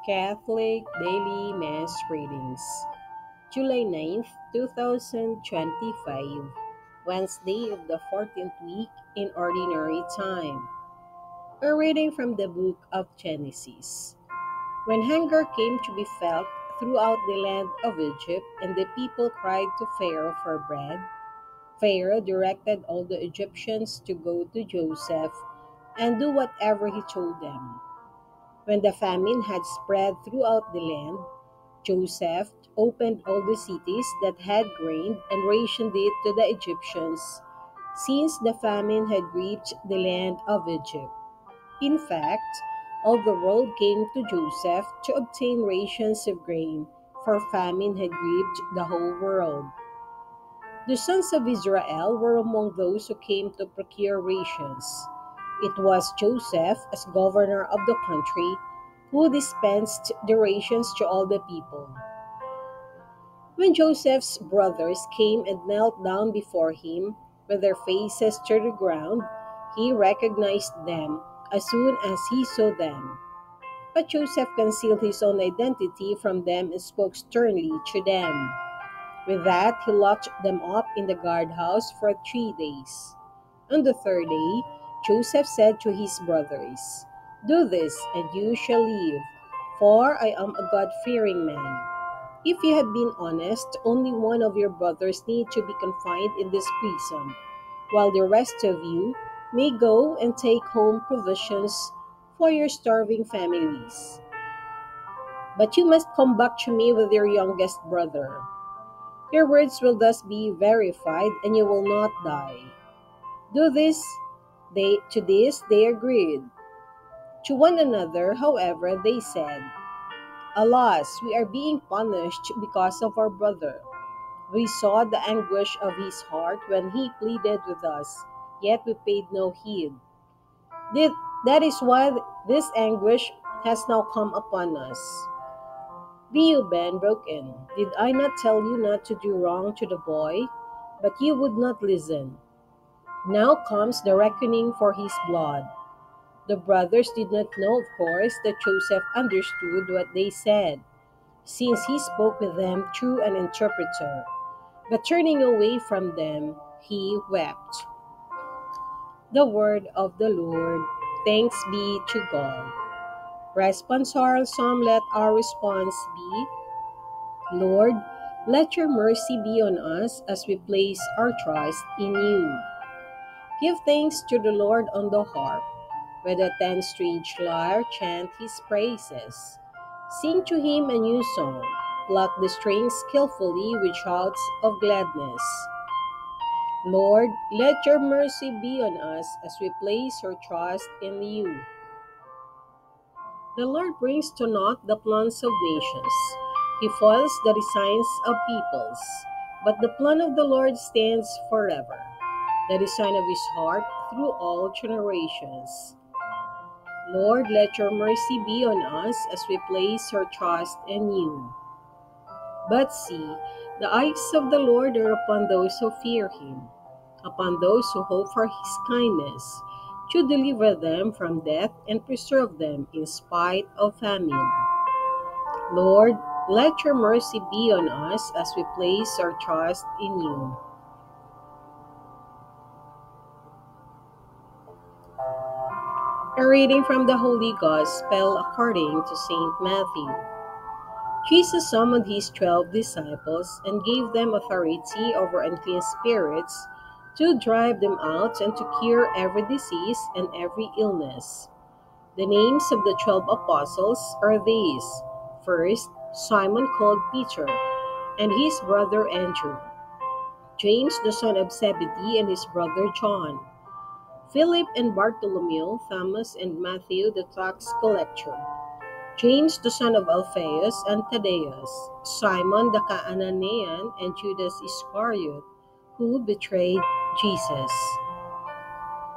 Catholic Daily Mass Readings, July 9th, 2025, Wednesday of the 14th week in Ordinary Time. A reading from the book of Genesis. When hunger came to be felt throughout the land of Egypt, and the people cried to Pharaoh for bread, Pharaoh directed all the Egyptians to go to Joseph and do whatever he told them. When the famine had spread throughout the land, Joseph opened all the cities that had grain and rationed it to the Egyptians, since the famine had reached the land of Egypt. In fact, all the world came to Joseph to obtain rations of grain, for famine had gripped the whole world. The sons of Israel were among those who came to procure rations. It was Joseph, as governor of the country, who dispensed the rations to all the people. When Joseph's brothers came and knelt down before him, with their faces to the ground, he recognized them as soon as he saw them. But Joseph concealed his own identity from them and spoke sternly to them. With that, he locked them up in the guardhouse for 3 days. On the third day, Joseph said to his brothers, "Do this, and you shall live, for I am a God-fearing man. If you had been honest, only one of your brothers need to be confined in this prison, while the rest of you may go and take home provisions for your starving families. But you must come back to me with your youngest brother. Your words will thus be verified, and you will not die." Do this. To this they agreed. To one another, however, they said, "Alas, we are being punished because of our brother. We saw the anguish of his heart when he pleaded with us, yet we paid no heed. That is why this anguish has now come upon us." Reuben broke in. "Did I not tell you not to do wrong to the boy? But you would not listen. Now comes the reckoning for his blood." The brothers did not know, of course, that Joseph understood what they said, since he spoke with them through an interpreter. But turning away from them, he wept. The word of the Lord. Thanks be to God. Responsorial Psalm. Let our response be, Lord, let your mercy be on us as we place our trust in you. Give thanks to the Lord on the harp. With a ten-stringed lyre, chant his praises. Sing to him a new song. Pluck the strings skillfully with shouts of gladness. Lord, let your mercy be on us as we place our trust in you. The Lord brings to naught the plans of nations. He foils the designs of peoples. But the plan of the Lord stands forever, the design of his heart through all generations. Lord, let your mercy be on us as we place our trust in you. But see, the eyes of the Lord are upon those who fear him, upon those who hope for his kindness, to deliver them from death and preserve them in spite of famine. Lord, let your mercy be on us as we place our trust in you. A reading from the Holy Gospel according to St. Matthew. Jesus summoned his 12 disciples and gave them authority over unclean spirits to drive them out and to cure every disease and every illness. The names of the 12 apostles are these. First, Simon called Peter, and his brother Andrew. James the son of Zebedee and his brother John. Philip and Bartholomew, Thomas and Matthew the tax collector. James the son of Alphaeus and Thaddeus, Simon the Canaanian, and Judas Iscariot, who betrayed Jesus.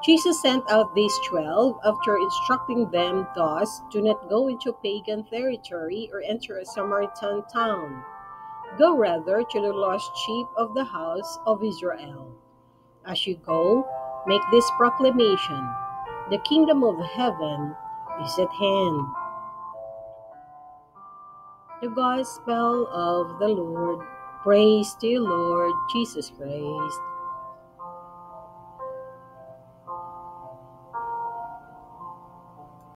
Jesus sent out these 12 after instructing them thus, "Do not go into pagan territory or enter a Samaritan town. Go rather to the lost sheep of the house of Israel. As you go, make this proclamation: the kingdom of heaven is at hand." The Gospel of the Lord. Praise to you, Lord Jesus Christ.